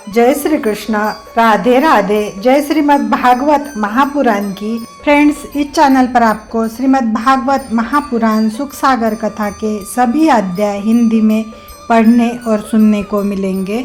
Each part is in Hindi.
जय श्री कृष्ण, राधे राधे। जय श्रीमद् भागवत महापुराण की। फ्रेंड्स, इस चैनल पर आपको श्रीमद् भागवत महापुराण सुख सागर कथा के सभी अध्याय हिंदी में पढ़ने और सुनने को मिलेंगे।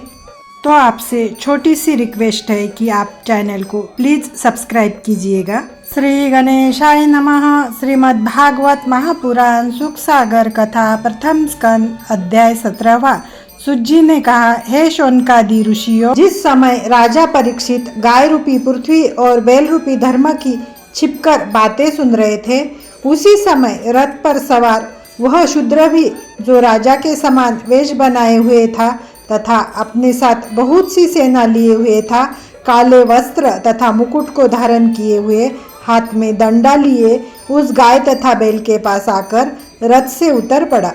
तो आपसे छोटी सी रिक्वेस्ट है कि आप चैनल को प्लीज सब्सक्राइब कीजिएगा। श्री गणेशाय नमः। श्रीमद् भागवत महापुराण सुख सागर कथा प्रथम स्कंद अध्याय 17वां। सूत जी ने कहा, हे शौनकादि ऋषियों, जिस समय राजा परीक्षित गाय रूपी पृथ्वी और बैल रूपी धर्म की छिपकर बातें सुन रहे थे, उसी समय रथ पर सवार वह शूद्र भी, जो राजा के समान वेश बनाए हुए था तथा अपने साथ बहुत सी सेना लिए हुए था, काले वस्त्र तथा मुकुट को धारण किए हुए, हाथ में डंडा लिए, उस गाय तथा बैल के पास आकर रथ से उतर पड़ा।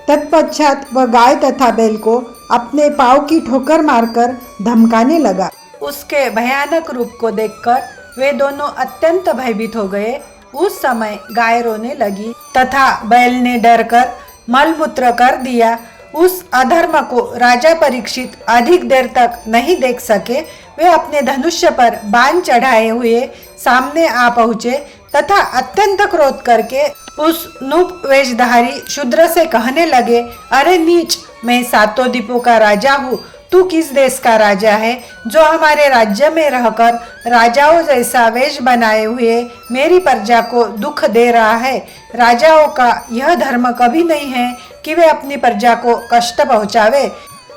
तत्पश्चात वह गाय तथा बैल को अपने पाँव की ठोकर मारकर धमकाने लगा। उसके भयानक रूप को देखकर वे दोनों अत्यंत भयभीत हो गए। उस समय गाय रोने लगी तथा बैल ने डरकर मलमूत्र कर दिया। उस अधर्म को राजा परीक्षित अधिक देर तक नहीं देख सके। वे अपने धनुष्य पर बाण चढ़ाए हुए सामने आ पहुँचे तथा अत्यंत क्रोध करके उस नूप वेशधारी शूद्र से कहने लगे, अरे नीच, मैं सातों द्वीपों का राजा हूँ। तू किस देश का राजा है, जो हमारे राज्य में रहकर राजाओं जैसा वेश बनाए हुए मेरी प्रजा को दुख दे रहा है। राजाओं का यह धर्म कभी नहीं है कि वे अपनी प्रजा को कष्ट पहुँचावे।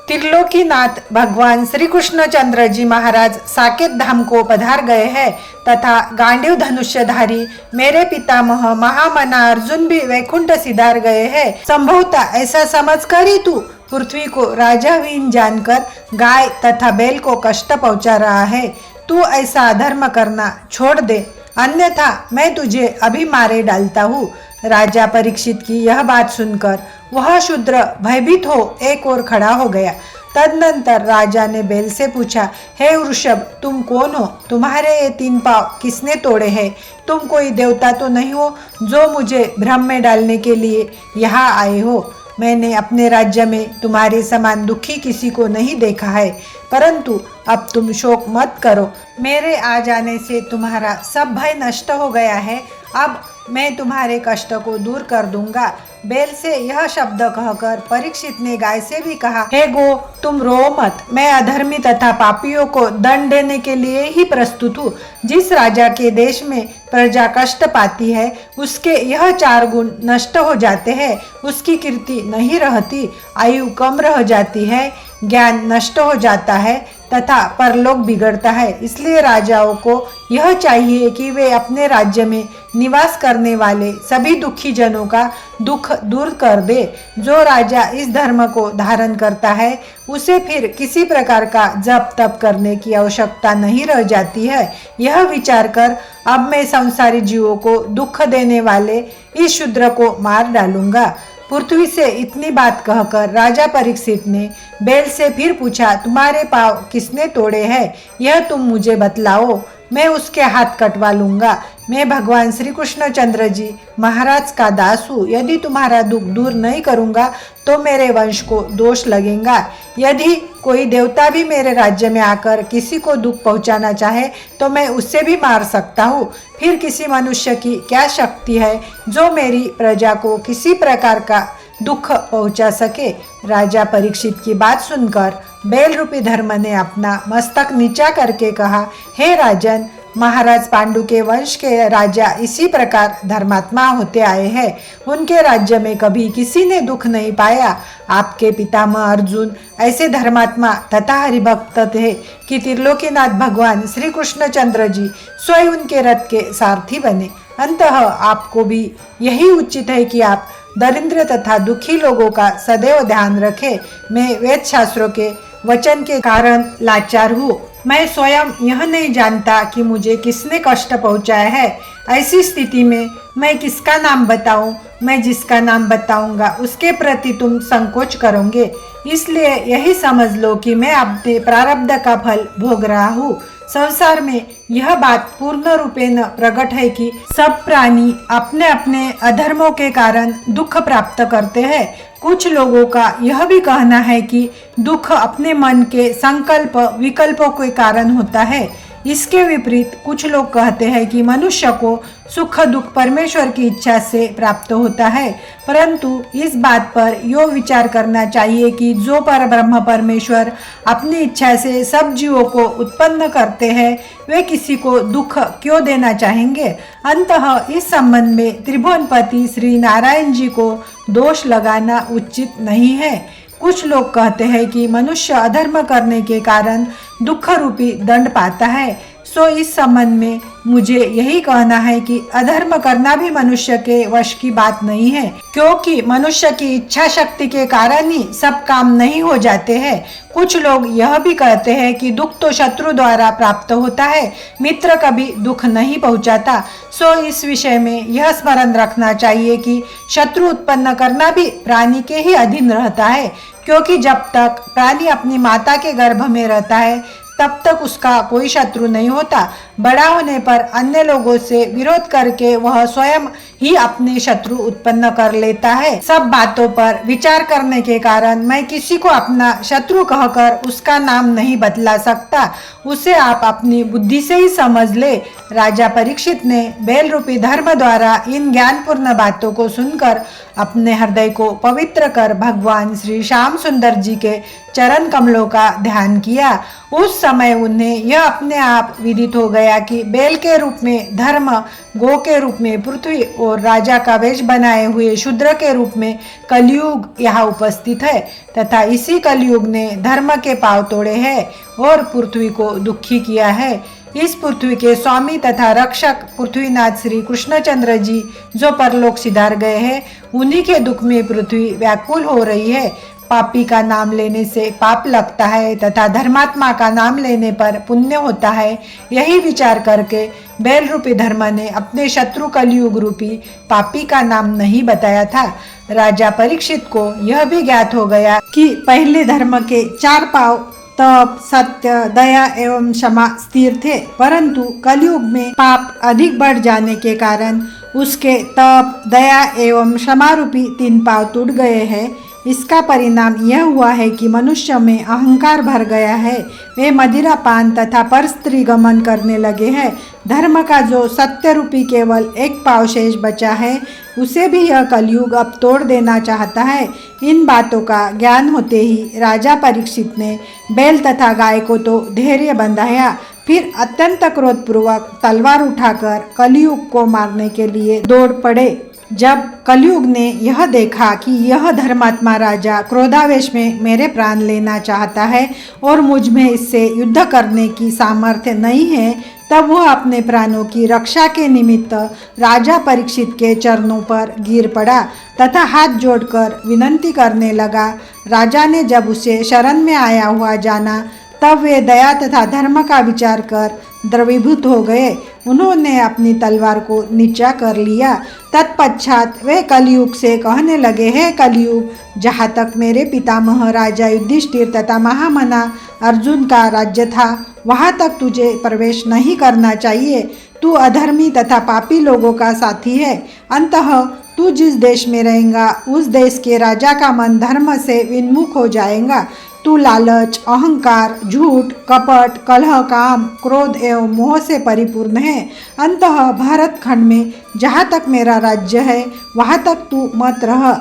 त्रिलोकीनाथ भगवान श्री कृष्णचंद्र जी महाराज साकेत धाम को पधार गए हैं तथा गांडीव धनुष्यधारी मेरे पितामह महामना अर्जुन भी वैकुंठ सिधार गए हैं। संभवतः ऐसा समझकर ही तू पृथ्वी को राजाहीन जानकर गाय तथा बैल को कष्ट पहुंचा रहा है। तू ऐसा अधर्म करना छोड़ दे, अन्यथा मैं तुझे अभी मारे डालता हूँ। राजा परीक्षित की यह बात सुनकर वह शूद्र भयभीत हो एक ओर खड़ा हो गया। तदनंतर राजा ने बैल से पूछा, हे वृषभ, तुम कौन हो? तुम्हारे ये 3 पाँव किसने तोड़े हैं? तुम कोई देवता तो नहीं हो जो मुझे भ्रम में डालने के लिए यहाँ आए हो? मैंने अपने राज्य में तुम्हारे समान दुखी किसी को नहीं देखा है, परंतु अब तुम शोक मत करो। मेरे आ जाने से तुम्हारा सब भय नष्ट हो गया है। अब मैं तुम्हारे कष्ट को दूर कर दूंगा। बैल से यह शब्द कहकर परीक्षित ने गाय से भी कहा, हे गो, तुम रो मत। मैं अधर्मी तथा पापियों को दंड देने के लिए ही प्रस्तुत हूँ। जिस राजा के देश में प्रजा कष्ट पाती है, उसके यह 4 गुण नष्ट हो जाते हैं। उसकी कीर्ति नहीं रहती, आयु कम रह जाती है, ज्ञान नष्ट हो जाता है तथा परलोक बिगड़ता है। इसलिए राजाओं को यह चाहिए कि वे अपने राज्य में निवास करने वाले सभी दुखी जनों का दुख दूर कर दे। जो राजा इस धर्म को धारण करता है, उसे फिर किसी प्रकार का जप तप करने की आवश्यकता नहीं रह जाती है। यह विचार कर अब मैं संसारी जीवों को दुख देने वाले इस शूद्र को मार डालूंगा। पृथ्वी से इतनी बात कहकर राजा परीक्षित ने बैल से फिर पूछा, तुम्हारे पाँव किसने तोड़े हैं? यह तुम मुझे बतलाओ, मैं उसके हाथ कटवा लूंगा। मैं भगवान श्री कृष्णचंद्र जी महाराज का दास हूँ। यदि तुम्हारा दुख दूर नहीं करूँगा तो मेरे वंश को दोष लगेगा। यदि कोई देवता भी मेरे राज्य में आकर किसी को दुख पहुँचाना चाहे तो मैं उससे भी मार सकता हूँ। फिर किसी मनुष्य की क्या शक्ति है जो मेरी प्रजा को किसी प्रकार का दुख पहुंचा सके? राजा परीक्षित की बात सुनकर बैल रूपी धर्म ने अपना मस्तक नीचा करके कहा, हे राजन, महाराज पांडु के वंश के राजा इसी प्रकार धर्मात्मा होते आए हैं। उनके राज्य में कभी किसी ने दुख नहीं पाया। आपके पितामह अर्जुन ऐसे धर्मात्मा तथा हरिभक्त थे कि त्रिलोकीनाथ भगवान श्री कृष्णचंद्र जी स्वयं उनके रथ के सारथी बने। अंततः आपको भी यही उचित है कि आप दरिद्र तथा दुखी लोगों का सदैव ध्यान रखें। मैं वेद शास्त्रों के वचन के कारण लाचार हूँ। मैं स्वयं यह नहीं जानता कि मुझे किसने कष्ट पहुँचाया है। ऐसी स्थिति में मैं किसका नाम बताऊं? मैं जिसका नाम बताऊंगा उसके प्रति तुम संकोच करोगे। इसलिए यही समझ लो कि मैं अपने प्रारब्ध का फल भोग रहा हूँ। संसार में यह बात पूर्ण रूपेण प्रकट है कि सब प्राणी अपने अपने अधर्मों के कारण दुख प्राप्त करते हैं। कुछ लोगों का यह भी कहना है कि दुख अपने मन के संकल्प विकल्पों के कारण होता है। इसके विपरीत कुछ लोग कहते हैं कि मनुष्य को सुख दुख परमेश्वर की इच्छा से प्राप्त होता है। परंतु इस बात पर यो विचार करना चाहिए कि जो पर ब्रह्म परमेश्वर अपनी इच्छा से सब जीवों को उत्पन्न करते हैं, वे किसी को दुख क्यों देना चाहेंगे। अंततः इस संबंध में त्रिभुवनपति श्री नारायण जी को दोष लगाना उचित नहीं है। कुछ लोग कहते हैं कि मनुष्य अधर्म करने के कारण दुख रूपी दंड पाता है। सो इस संबंध में मुझे यही कहना है कि अधर्म करना भी मनुष्य के वश की बात नहीं है, क्योंकि मनुष्य की इच्छा शक्ति के कारण ही सब काम नहीं हो जाते हैं। कुछ लोग यह भी कहते हैं कि दुख तो शत्रु द्वारा प्राप्त होता है, मित्र कभी दुख नहीं पहुंचाता। सो इस विषय में यह स्मरण रखना चाहिए कि शत्रु उत्पन्न करना भी प्राणी के ही अधीन रहता है, क्योंकि जब तक प्राणी अपनी माता के गर्भ में रहता है तब तक उसका कोई शत्रु नहीं होता। बड़ा होने पर अन्य लोगों से विरोध करके वह स्वयं ही अपने शत्रु उत्पन्न कर लेता है। सब बातों पर विचार करने के कारण मैं किसी को अपना शत्रु कहकर उसका नाम नहीं बदला सकता, उसे आप अपनी बुद्धि से ही समझ ले। राजा परीक्षित ने बैल रूपी धर्म द्वारा इन ज्ञानपूर्ण बातों को सुनकर अपने हृदय को पवित्र कर भगवान श्री श्याम सुंदर जी के चरण कमलों का ध्यान किया। उस समय उन्हें यह अपने आप विदित हो गया कि बैल के रूप में धर्म, गो के रूप में पृथ्वी और राजा का वेश बनाए हुए शूद्र के रूप में कलयुग यहाँ उपस्थित है, तथा इसी कलयुग ने धर्म के पांव तोड़े हैं और पृथ्वी को दुखी किया है। इस पृथ्वी के स्वामी तथा रक्षक पृथ्वीनाथ श्री कृष्णचंद्र जी जो परलोक सिधार गए हैं, उन्हीं के दुख में पृथ्वी व्याकुल हो रही है। पापी का नाम लेने से पाप लगता है तथा धर्मात्मा का नाम लेने पर पुण्य होता है। यही विचार करके बैल रूपी धर्म ने अपने शत्रु कलयुग रूपी पापी का नाम नहीं बताया था। राजा परीक्षित को यह भी ज्ञात हो गया कि पहले धर्म के 4 पांव तप, सत्य, दया एवं क्षमा स्थिर थे, परंतु कलयुग में पाप अधिक बढ़ जाने के कारण उसके तप, दया एवं क्षमा रूपी 3 पांव टूट गए हैं। इसका परिणाम यह हुआ है कि मनुष्य में अहंकार भर गया है, वे मदिरा पान तथा पर स्त्री गमन करने लगे हैं। धर्म का जो सत्य रूपी केवल 1 पांव शेष बचा है, उसे भी यह कलयुग अब तोड़ देना चाहता है। इन बातों का ज्ञान होते ही राजा परीक्षित ने बैल तथा गाय को तो धैर्य बंधाया, फिर अत्यंत क्रोधपूर्वक तलवार उठाकर कलयुग को मारने के लिए दौड़ पड़े। जब कलयुग ने यह देखा कि यह धर्मात्मा राजा क्रोधावेश में मेरे प्राण लेना चाहता है और मुझ में इससे युद्ध करने की सामर्थ्य नहीं है, तब वह अपने प्राणों की रक्षा के निमित्त राजा परीक्षित के चरणों पर गिर पड़ा तथा हाथ जोड़कर विनती करने लगा। राजा ने जब उसे शरण में आया हुआ जाना, तब वे दया तथा धर्म का विचार कर द्रवीभूत हो गए। उन्होंने अपनी तलवार को नीचा कर लिया। तत्पश्चात वे कलयुग से कहने लगे, हे कलयुग, जहाँ तक मेरे पितामह राजा युधिष्ठिर तथा महामना अर्जुन का राज्य था, वहाँ तक तुझे प्रवेश नहीं करना चाहिए। तू अधर्मी तथा पापी लोगों का साथी है। अंततः तू जिस देश में रहेगा, उस देश के राजा का मन धर्म से विन्मुख हो जाएगा। तू लालच, अहंकार, झूठ, कपट, कलह, काम, क्रोध एवं मोह से परिपूर्ण है। अंततः भारत खंड में जहाँ तक मेरा राज्य है, वहाँ तक तू मत रह,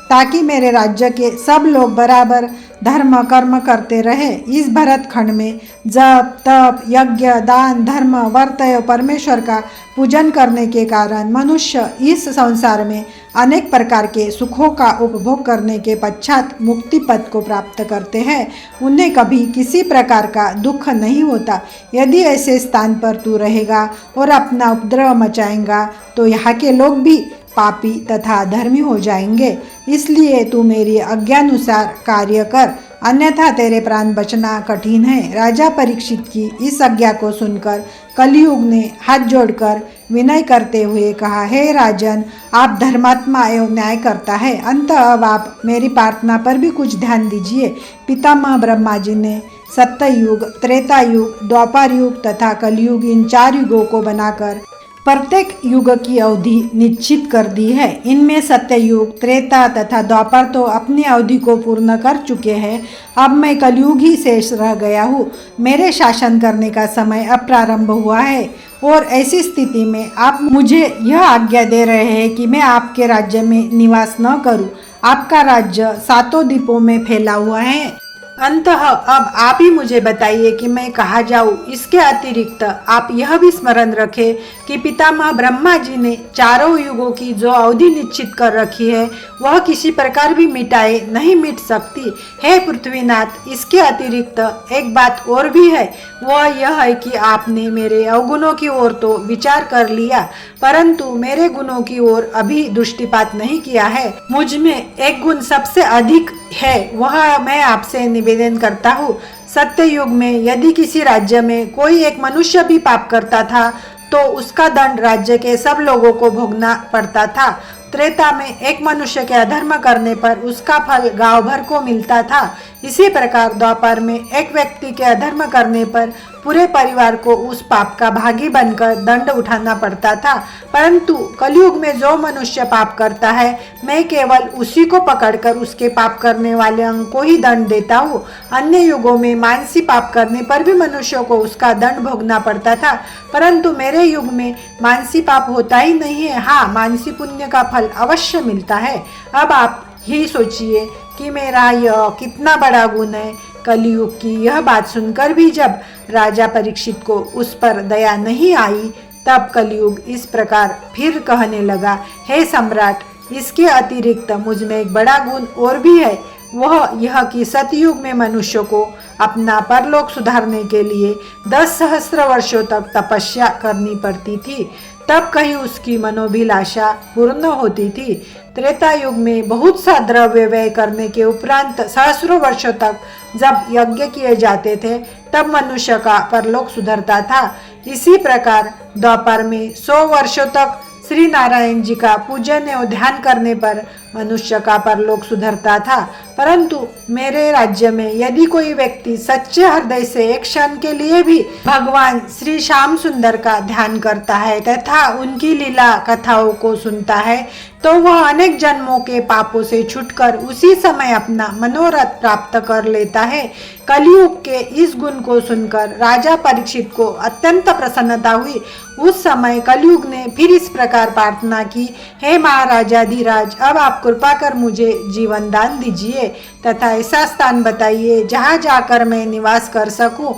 ताकि मेरे राज्य के सब लोग बराबर धर्म कर्म करते रहे। इस भरत खंड में जप, तप, यज्ञ, दान, धर्म, व्रत एवं परमेश्वर का पूजन करने के कारण मनुष्य इस संसार में अनेक प्रकार के सुखों का उपभोग करने के पश्चात मुक्ति पद को प्राप्त करते हैं। उन्हें कभी किसी प्रकार का दुख नहीं होता। यदि ऐसे स्थान पर तू रहेगा और अपना उपद्रव मचाएगा, तो यहाँ के लोग भी पापी तथा धर्मी हो जाएंगे। इसलिए तू मेरी आज्ञानुसार कार्य कर, अन्यथा तेरे प्राण बचना कठिन है। राजा परीक्षित की इस आज्ञा को सुनकर कलयुग ने हाथ जोड़कर विनय करते हुए कहा, हे राजन, आप धर्मात्मा एवं न्याय करता है, अंत अब आप मेरी प्रार्थना पर भी कुछ ध्यान दीजिए। पितामह ब्रह्मा जी ने सत्ययुग, त्रेता युग, द्वापर युग तथा कलयुग, इन 4 युगों को बनाकर प्रत्येक युग की अवधि निश्चित कर दी है। इनमें सत्ययुग, त्रेता तथा द्वापर तो अपनी अवधि को पूर्ण कर चुके हैं। अब मैं कलयुग ही शेष रह गया हूँ। मेरे शासन करने का समय अब प्रारंभ हुआ है और ऐसी स्थिति में आप मुझे यह आज्ञा दे रहे हैं कि मैं आपके राज्य में निवास न करूं। आपका राज्य 7 द्वीपों में फैला हुआ है। अंततः अब आप ही मुझे बताइए कि मैं कहाँ जाऊँ। इसके अतिरिक्त आप यह भी स्मरण रखें कि पितामह ब्रह्मा जी ने 4 युगों की जो अवधि निश्चित कर रखी है वह किसी प्रकार भी मिटाए नहीं मिट सकती। हे पृथ्वीनाथ, इसके अतिरिक्त एक बात और भी है, वह यह है कि आपने मेरे अवगुणों की ओर तो विचार कर लिया, परंतु मेरे गुणों की ओर अभी दृष्टिपात नहीं किया है। मुझ में एक गुण सबसे अधिक है, वह मैं आपसे निवेदन करता हूँ। सत्य युग में यदि किसी राज्य में कोई एक मनुष्य भी पाप करता था तो उसका दंड राज्य के सब लोगों को भोगना पड़ता था। त्रेता में एक मनुष्य के अधर्म करने पर उसका फल गांव भर को मिलता था। इसी प्रकार द्वापर में एक व्यक्ति के अधर्म करने पर पूरे परिवार को उस पाप का भागी बनकर दंड उठाना पड़ता था। परंतु कलयुग में जो मनुष्य पाप करता है, मैं केवल उसी को पकड़कर उसके पाप करने वाले अंग को ही दंड देता हूँ। अन्य युगों में मानसी पाप करने पर भी मनुष्यों को उसका दंड भोगना पड़ता था, परंतु मेरे युग में मानसी पाप होता ही नहीं है। हाँ, मानसी पुण्य का फल अवश्य मिलता है। अब आप ही सोचिए कि मेरा यह कितना बड़ा गुण है। कलयुग की यह बात सुनकर भी जब राजा परीक्षित को उस पर दया नहीं आई, तब कलयुग इस प्रकार फिर कहने लगा, हे सम्राट, इसके अतिरिक्त मुझ में एक बड़ा गुण और भी है। वह यह कि सतयुग में मनुष्य को अपना परलोक सुधारने के लिए 10 सहस्त्र वर्षों तक तपस्या करनी पड़ती थी, तब कहीं उसकी मनोभिलाषा पूर्ण होती थी। त्रेता युग में बहुत सा द्रव्य व्यय करने के उपरांत सहस्रों वर्षों तक जब यज्ञ किए जाते थे, तब मनुष्य का परलोक सुधरता था। इसी प्रकार द्वापर में 100 वर्षों तक श्री नारायण जी का पूजन एवं ध्यान करने पर मनुष्य का परलोक सुधरता था। परंतु मेरे राज्य में यदि कोई व्यक्ति सच्चे हृदय से एक क्षण के लिए भी भगवान श्री श्याम सुंदर का ध्यान करता है तथा उनकी लीला कथाओं को सुनता है, तो वह अनेक जन्मों के पापों से छूटकर उसी समय अपना मनोरथ प्राप्त कर लेता है। कलयुग के इस गुण को सुनकर राजा परीक्षित को अत्यंत प्रसन्नता हुई। उस समय कलयुग ने फिर इस प्रकार प्रार्थना की, हे महाराजाधिराज, अब आप कृपा कर मुझे जीवन दान दीजिए तथा ऐसा स्थान बताइए जहाँ जाकर मैं निवास कर सकूं।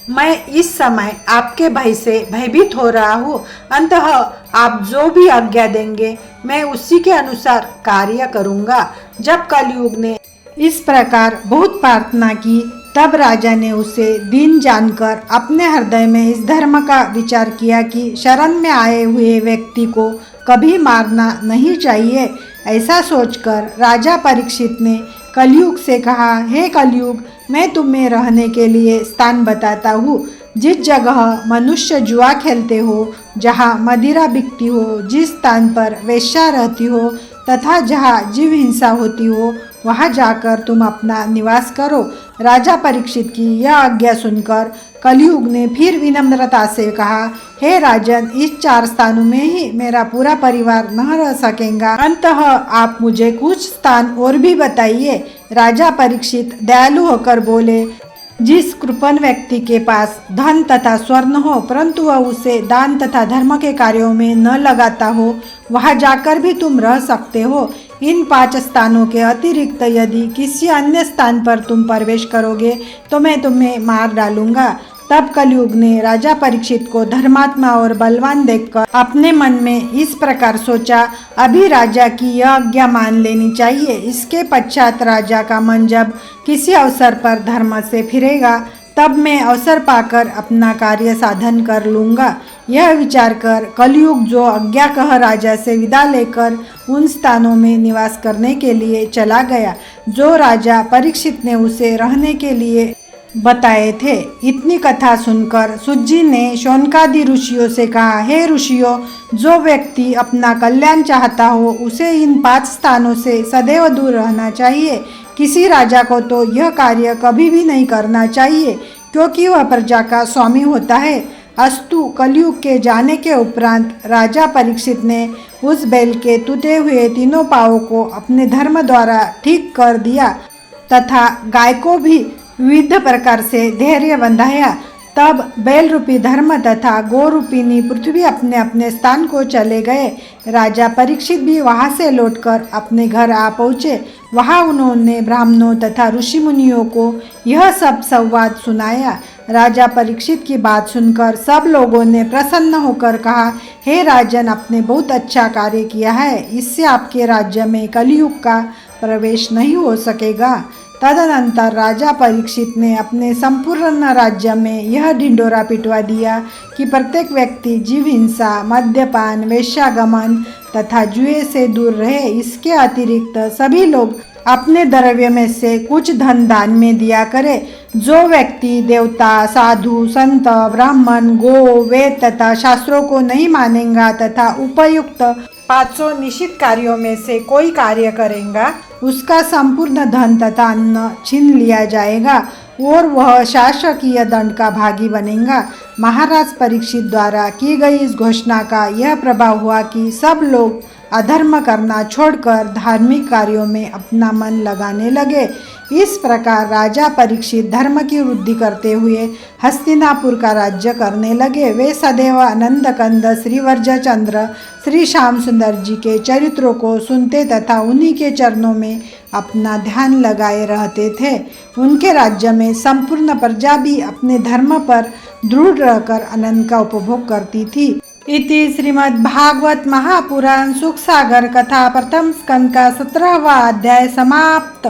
मैं इस समय आपके भय से भयभीत हो रहा हूँ। अंततः आप जो भी आज्ञा देंगे मैं उसी के अनुसार कार्य करूँगा। जब कलयुग ने इस प्रकार बहुत प्रार्थना की, तब राजा ने उसे दीन जानकर अपने हृदय में इस धर्म का विचार किया कि शरण में आए हुए व्यक्ति को कभी मारना नहीं चाहिए। ऐसा सोचकर राजा परीक्षित ने कलयुग से कहा, हे कलयुग, मैं तुम्हें रहने के लिए स्थान बताता हूँ। जिस जगह मनुष्य जुआ खेलते हो, जहाँ मदिरा बिकती हो, जिस स्थान पर वेश्या रहती हो तथा जहाँ जीव हिंसा होती हो, वहाँ जाकर तुम अपना निवास करो। राजा परीक्षित की यह आज्ञा सुनकर कलयुग ने फिर विनम्रता से कहा, हे राजन, इस 4 स्थानों में ही मेरा पूरा परिवार न रह सकेगा। अंततः आप मुझे कुछ स्थान और भी बताइए। राजा परीक्षित दयालु होकर बोले, जिस कृपण व्यक्ति के पास धन तथा स्वर्ण हो परंतु वह उसे दान तथा धर्म के कार्यों में न लगाता हो, वहां जाकर भी तुम रह सकते हो। इन 5 स्थानों के अतिरिक्त यदि किसी अन्य स्थान पर तुम प्रवेश करोगे तो मैं तुम्हें मार डालूंगा। तब कलयुग ने राजा परीक्षित को धर्मात्मा और बलवान देखकर अपने मन में इस प्रकार सोचा, अभी राजा की यह आज्ञा मान लेनी चाहिए। इसके पश्चात राजा का मन जब किसी अवसर पर धर्म से फिरेगा, तब मैं अवसर पाकर अपना कार्य साधन कर लूँगा। यह विचार कर कलयुग जो आज्ञा कह राजा से विदा लेकर उन स्थानों में निवास करने के लिए चला गया जो राजा परीक्षित ने उसे रहने के लिए बताए थे। इतनी कथा सुनकर सुज्जी ने शौनकादि ऋषियों से कहा, हे ऋषियों, जो व्यक्ति अपना कल्याण चाहता हो उसे इन 5 स्थानों से सदैव दूर रहना चाहिए, किसी राजा को तो यह कार्य कभी भी नहीं करना चाहिए, क्योंकि वह प्रजा का स्वामी होता है। अस्तु कलयुग के जाने के उपरांत राजा परीक्षित ने उस बैल के टूटे हुए तीनों पाँवों को अपने धर्म द्वारा ठीक कर दिया तथा गाय को भी विविध प्रकार से धैर्य बंधाया। तब बैल रूपी धर्म तथा गो रूपिणी पृथ्वी अपने अपने स्थान को चले गए। राजा परीक्षित भी वहां से लौटकर अपने घर आ पहुँचे। वहां उन्होंने ब्राह्मणों तथा ऋषि मुनियों को यह सब संवाद सुनाया। राजा परीक्षित की बात सुनकर सब लोगों ने प्रसन्न होकर कहा, हे राजन, आपने बहुत अच्छा कार्य किया है। इससे आपके राज्य में कलयुग का प्रवेश नहीं हो सकेगा। तदनंतर राजा परीक्षित ने अपने संपूर्ण राज्य में यह ढिंढोरा पिटवा दिया कि प्रत्येक व्यक्ति जीव हिंसा, मद्यपान, वेश्यागमन तथा जुए से दूर रहे। इसके अतिरिक्त सभी लोग अपने द्रव्य में से कुछ धन दान में दिया करे। जो व्यक्ति देवता, साधु, संत, ब्राह्मण, गो, वेद तथा शास्त्रों को नहीं मानेगा तथा उपयुक्त पांचों निश्चित कार्यों में से कोई कार्य करेगा, उसका संपूर्ण धन तथा अन्न छीन लिया जाएगा और वह शासकीय दंड का भागी बनेगा। महाराज परीक्षित द्वारा की गई इस घोषणा का यह प्रभाव हुआ कि सब लोग अधर्म करना छोड़कर धार्मिक कार्यों में अपना मन लगाने लगे। इस प्रकार राजा परीक्षित धर्म की वृद्धि करते हुए हस्तिनापुर का राज्य करने लगे। वे सदैव आनंद कंद, श्री वर्जचंद्र, श्री श्याम सुंदर जी के चरित्रों को सुनते तथा उन्हीं के चरणों में अपना ध्यान लगाए रहते थे। उनके राज्य में संपूर्ण प्रजा भी अपने धर्म पर दृढ़ रहकर आनंद का उपभोग करती थी। इति श्रीमद् भागवत महापुराण सुख सागर कथा प्रथम स्कंद का 17वां अध्याय समाप्त।